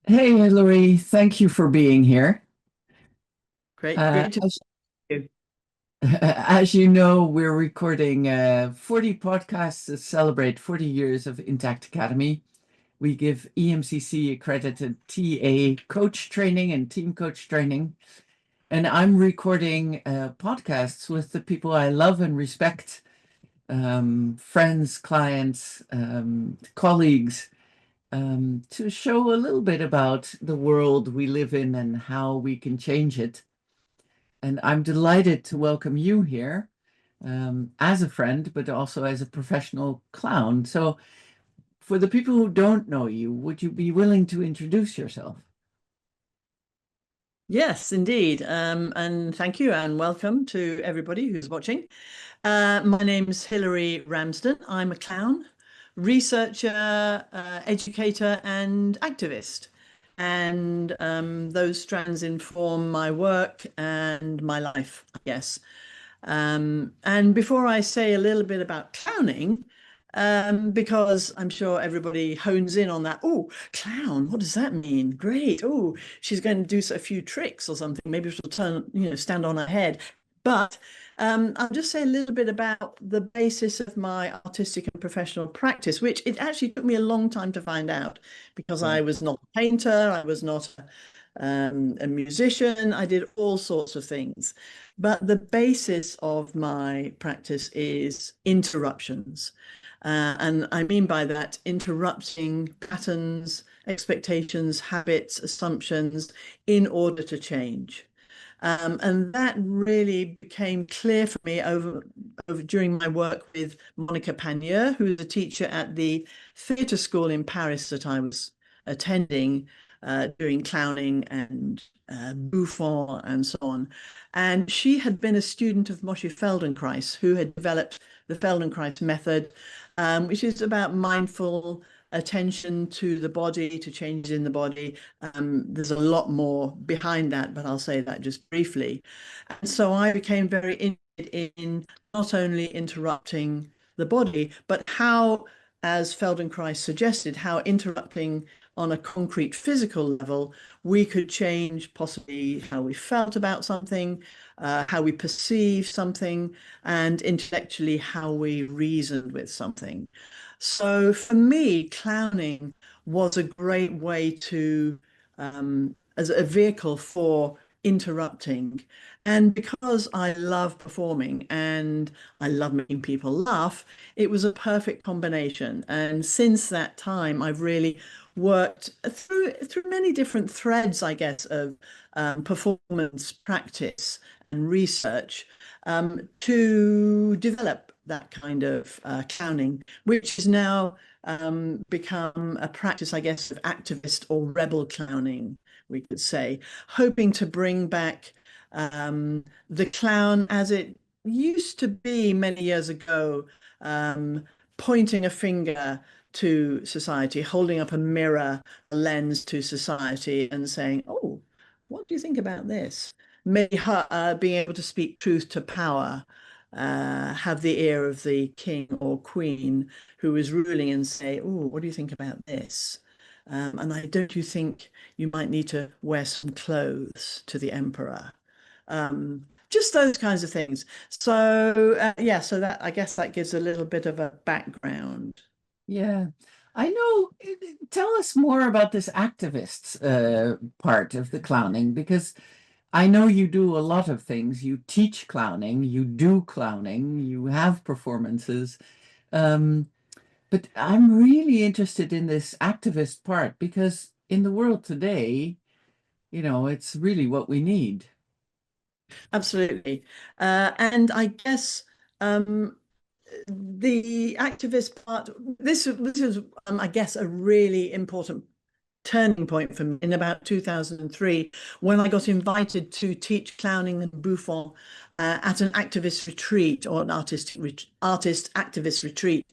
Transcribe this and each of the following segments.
Hey, Hilary, thank you for being here. Great, Uh, great to as, see you. as you know, we're recording 40 podcasts to celebrate 40 years of Intact Academy. We give EMCC accredited TA coach training and team coach training. And I'm recording podcasts with the people I love and respect, friends, clients, colleagues, to show a little bit about the world we live in and how we can change it. And I'm delighted to welcome you here as a friend, but also as a professional clown. So, for the people who don't know you, would you be willing to introduce yourself? Yes, indeed. And thank you and welcome to everybody who's watching. My name's Hilary Ramsden. I'm a clown, researcher, educator, and activist. And those strands inform my work and my life, I guess. And before I say a little bit about clowning, because I'm sure everybody hones in on that. Oh, clown, what does that mean? Great. Oh, she's going to do a few tricks or something. Maybe she'll stand on her head. But I'll just say a little bit about the basis of my artistic and professional practice, which it actually took me a long time to find out because Yeah. I was not a painter, I was not a musician, I did all sorts of things. But the basis of my practice is interruptions. And I mean by that, interrupting patterns, expectations, habits, assumptions in order to change. And that really became clear for me over during my work with Monica Pannier, who is a teacher at the theatre school in Paris that I was attending, doing clowning and bouffant and so on. And she had been a student of Moshe Feldenkrais, who had developed the Feldenkrais method, which is about mindful attention to the body, to changes in the body. There's a lot more behind that, but I'll say that just briefly. And so I became very interested in not only interrupting the body, but how, as Feldenkrais suggested, how interrupting on a concrete physical level, we could change possibly how we felt about something, how we perceive something, and intellectually how we reasoned with something. So for me, clowning was a great way to, as a vehicle for interrupting. And because I love performing and I love making people laugh, it was a perfect combination. And since that time, I've really worked through many different threads, I guess, of performance practice and research to develop that kind of clowning, which has now become a practice, I guess, of activist or rebel clowning, we could say, hoping to bring back the clown as it used to be many years ago, um, pointing a finger to society, holding up a mirror, a lens to society, and saying, "Oh, what do you think about this?" May being able to speak truth to power, have the ear of the king or queen who is ruling and say, "Oh, what do you think about this?" And I don't you think you might need to wear some clothes to the emperor? Just those kinds of things. So yeah, so that I guess that gives a little bit of a background. Yeah. I know. Tell us more about this activists part of the clowning, because I know you do a lot of things. You teach clowning, you do clowning, you have performances. Um, but I'm really interested in this activist part because in the world today, it's really what we need. Absolutely. And I guess the activist part, this is, I guess, a really important turning point for me in about 2003 when I got invited to teach clowning and bouffant at an activist retreat or an artist activist retreat.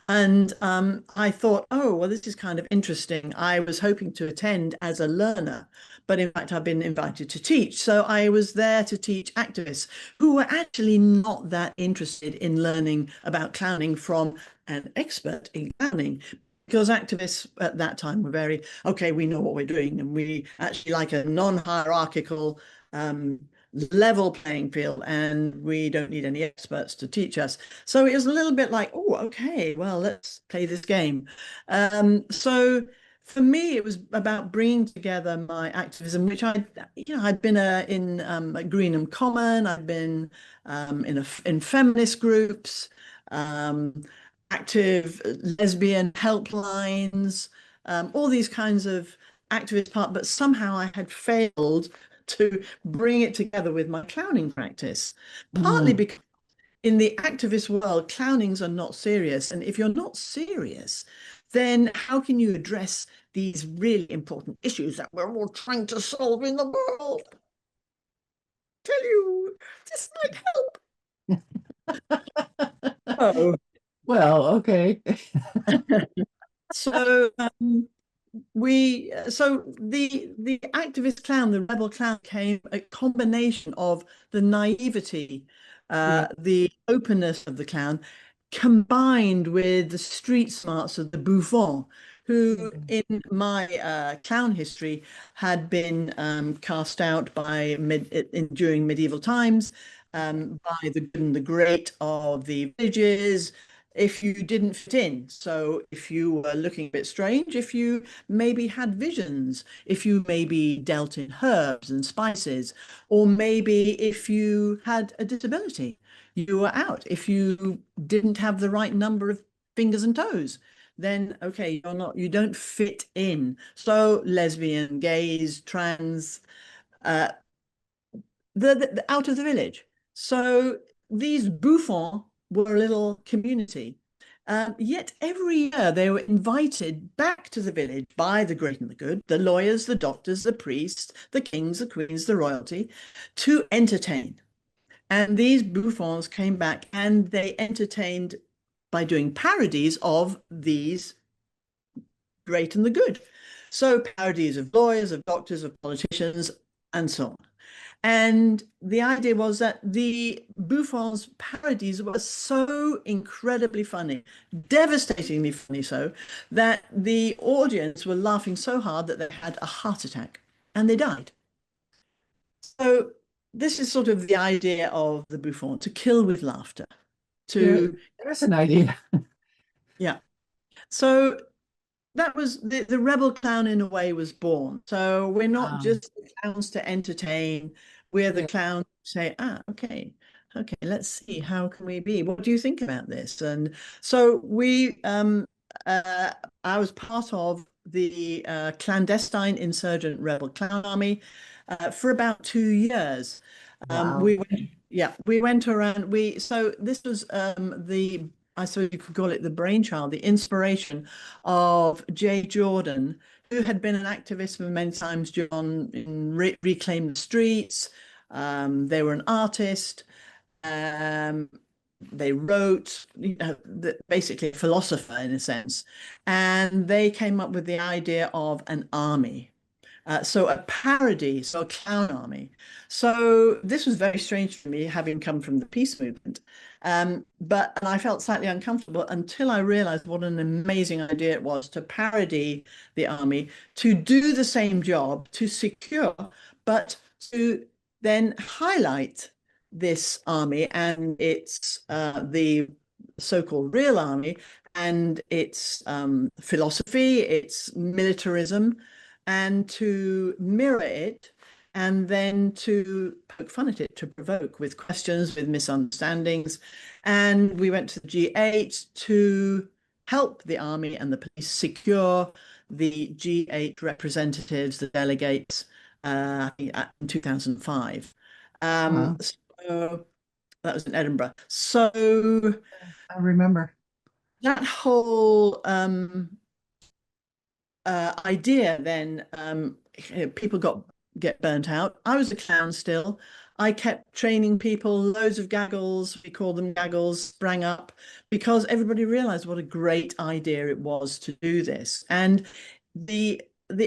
And I thought, oh, well, this is kind of interesting. I was hoping to attend as a learner, but in fact, I've been invited to teach. So I was there to teach activists who were actually not that interested in learning about clowning from an expert in clowning because activists at that time were very, okay, we know what we're doing, and we actually like a non-hierarchical level playing field, and we don't need any experts to teach us. So it was a little bit like, oh, okay, well, let's play this game. So for me, it was about bringing together my activism, which I'd been in Greenham Common, I'd been in feminist groups, active lesbian helplines, all these kinds of activist part, but somehow I had failed to bring it together with my clowning practice, partly because in the activist world, clownings are not serious. And if you're not serious, then how can you address these really important issues that we're all trying to solve in the world? Tell you, this might help. Oh, Well, okay. so the activist clown, the rebel clown, came a combination of the naivety, the openness of the clown, combined with the street smarts of the bouffant, who in my clown history had been cast out during medieval times by the good and the great of the villages if you didn't fit in. So if you were looking a bit strange, if you maybe had visions, if you maybe dealt in herbs and spices, or maybe if you had a disability, you were out. If you didn't have the right number of fingers and toes, then okay, you don't fit in. So lesbian, gays, trans, the out of the village. So these bouffants were a little community. Yet every year they were invited back to the village by the great and the good, the lawyers, the doctors, the priests, the kings, the queens, the royalty, to entertain. And these bouffants came back and they entertained by doing parodies of these great and the good. So parodies of lawyers, of doctors, of politicians, and so on. And the idea was that the Bouffant's parodies were so incredibly funny, devastatingly funny, so that the audience were laughing so hard that they had a heart attack and they died. So this is sort of the idea of the Bouffant, to kill with laughter. There's an idea. Yeah. So that was the rebel clown in a way was born. So we're not just the clowns to entertain. We're the clowns to say, okay, let's see, how can we be? What do you think about this? And so I was part of the Clandestine Insurgent Rebel Clown Army for about 2 years. Wow. We went around. So this was I suppose you could call it the brainchild, the inspiration of Jay Jordan, who had been an activist for many times in Reclaim the Streets. They were an artist. They wrote, basically a philosopher in a sense. And they came up with the idea of an army. So a parody, so a clown army. So this was very strange for me, having come from the peace movement. And I felt slightly uncomfortable until I realized what an amazing idea it was to parody the army, to do the same job, to secure, but to then highlight this army and its the so-called real army and its philosophy, its militarism, and to mirror it, and then to poke fun at it, to provoke with questions, with misunderstandings. And we went to the G8 to help the army and the police secure the G8 representatives, the delegates, in 2005. So that was in Edinburgh. So I remember that whole idea then, people get burnt out. I was a clown still. I kept training people, loads of gaggles, we call them gaggles, sprang up because everybody realized what a great idea it was to do this. And the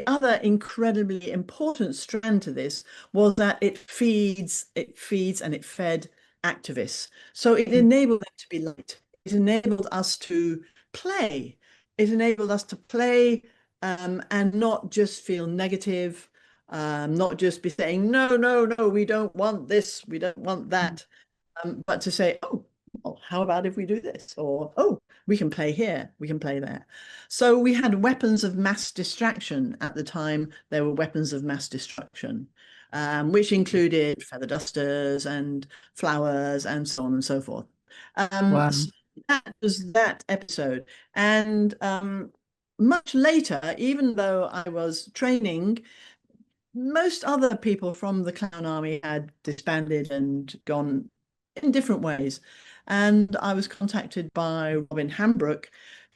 other incredibly important strand to this was that it feeds and it fed activists. So it enabled them to be light. It enabled us to play, it enabled us to play and not just feel negative, not just be saying, no, no, no, we don't want this, we don't want that, but to say, oh, well, how about if we do this? Or, oh, we can play here, we can play there. So we had weapons of mass distraction at the time. There were weapons of mass destruction, which included feather dusters and flowers and so on and so forth. Wow. So that was that episode. And much later, even though I was training, most other people from the clown army had disbanded and gone in different ways. And I was contacted by Robin Hambrook,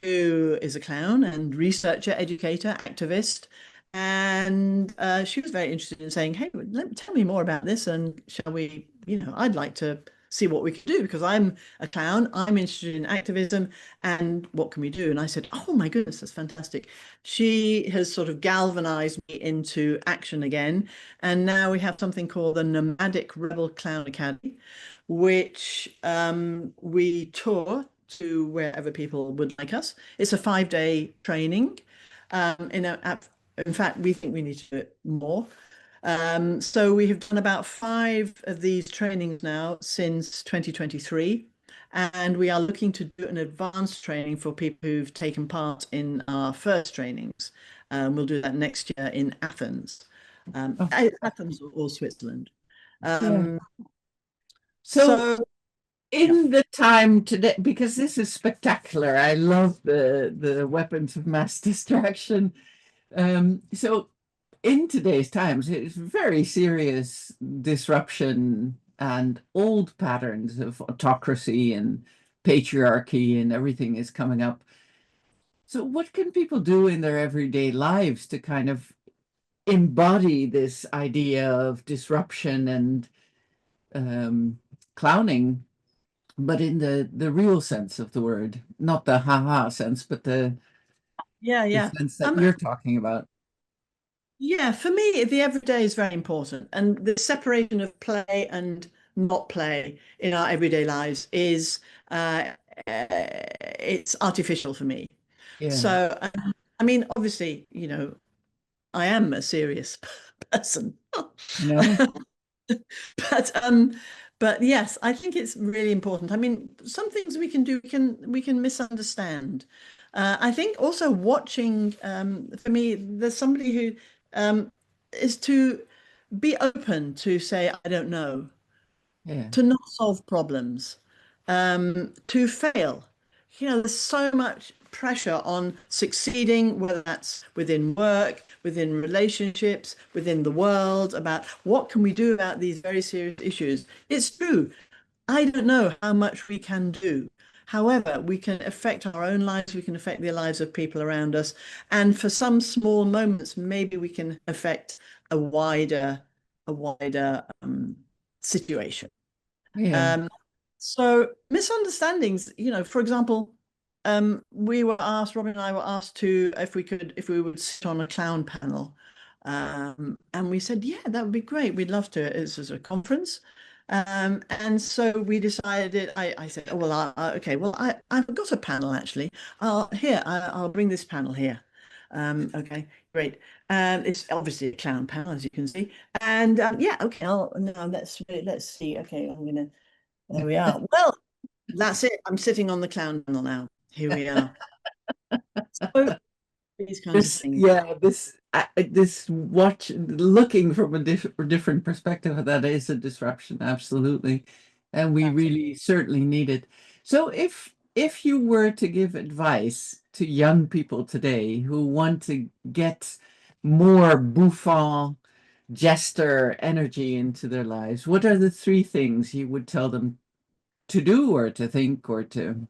who is a clown and researcher, educator, activist. And she was very interested in saying, hey, tell me more about this. And shall we, I'd like to see what we can do because I'm a clown. I'm interested in activism. And what can we do? And I said, oh my goodness, that's fantastic. She has sort of galvanized me into action again. And now we have something called the Nomadic Rebel Clown Academy, which we tour to wherever people would like us. It's a 5-day training. In fact, we think we need to do it more. So we have done about 5 of these trainings now since 2023. And we are looking to do an advanced training for people who've taken part in our first trainings. We'll do that next year in Athens, Oh, Athens or Switzerland. yeah. So So, yeah. in the time today, because this is spectacular, I love the weapons of mass distraction. So in today's times, it's very serious disruption and old patterns of autocracy and patriarchy and everything is coming up. So what can people do in their everyday lives to kind of embody this idea of disruption and clowning, but in the real sense of the word, not the ha-ha sense, but Yeah, the yeah. sense that you're talking about. Yeah, for me, the everyday is very important. And the separation of play and not play in our everyday lives is it's artificial for me. Yeah. So, I mean, obviously, I am a serious person. No. But but yes, I think it's really important. I mean, some things we can do, we can misunderstand. I think also watching, for me, there's somebody who is to be open to say, I don't know, Yeah. to not solve problems, to fail. There's so much pressure on succeeding, whether that's within work, within relationships, within the world, about what can we do about these very serious issues. It's true. I don't know how much we can do. However, we can affect our own lives, we can affect the lives of people around us. And for some small moments, maybe we can affect a wider situation. Yeah. Um, so misunderstandings, for example, Robin and I were asked to, if we would sit on a clown panel. And we said, yeah, that would be great. We'd love to. This is a conference. And so we decided, I said, oh, well, okay, well, I've got a panel actually. I'll bring this panel here. Okay, great. It's obviously a clown panel, as you can see. And yeah, okay, now let's see. Okay, there we are. Well, that's it. I'm sitting on the clown panel now. Here we are. So these kinds of This, things. yeah, this watch looking from a different perspective, that is a disruption, absolutely. And we That's really certainly need it. So if you were to give advice to young people today who want to get more bouffant jester energy into their lives, what are the 3 things you would tell them to do or to think or to?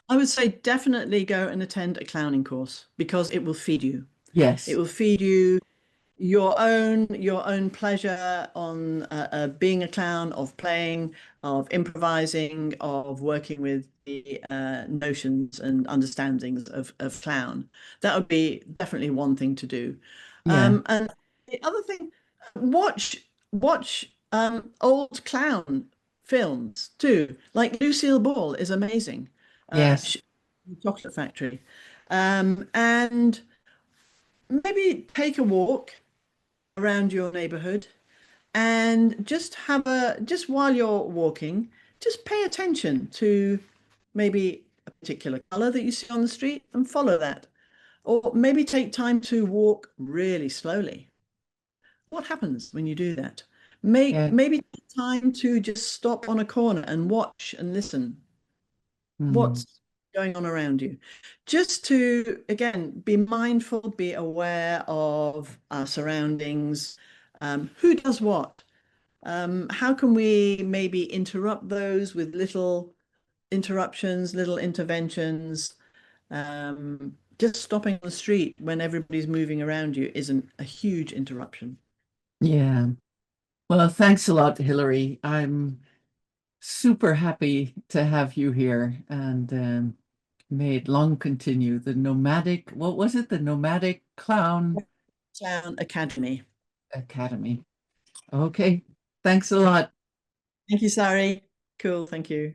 I would say definitely go and attend a clowning course because it will feed you. It Yes. will feed you your own pleasure on being a clown, of playing, of improvising, of working with the notions and understandings of clown. That would be definitely one thing to do. Yeah. And the other thing, watch old clown films too. Like Lucille Ball is amazing. Yes. chocolate factory. And maybe take a walk around your neighborhood and just while you're walking, just pay attention to maybe a particular color that you see on the street and follow that. Or maybe take time to walk really slowly. What happens when you do that? Yeah. Maybe take time to just stop on a corner and watch and listen. Mm. What's going on around you? Just to, again, be mindful, be aware of our surroundings, who does what. How can we maybe interrupt those with little interruptions, little interventions? Just stopping on the street when everybody's moving around you isn't a huge interruption. Yeah. Well, thanks a lot, Hilary. I'm super happy to have you here, and may it long continue. The nomadic, what was it? The Nomadic Clown Clown Academy. Academy. Okay. Thanks a lot. Thank you, Sari. Cool. Thank you.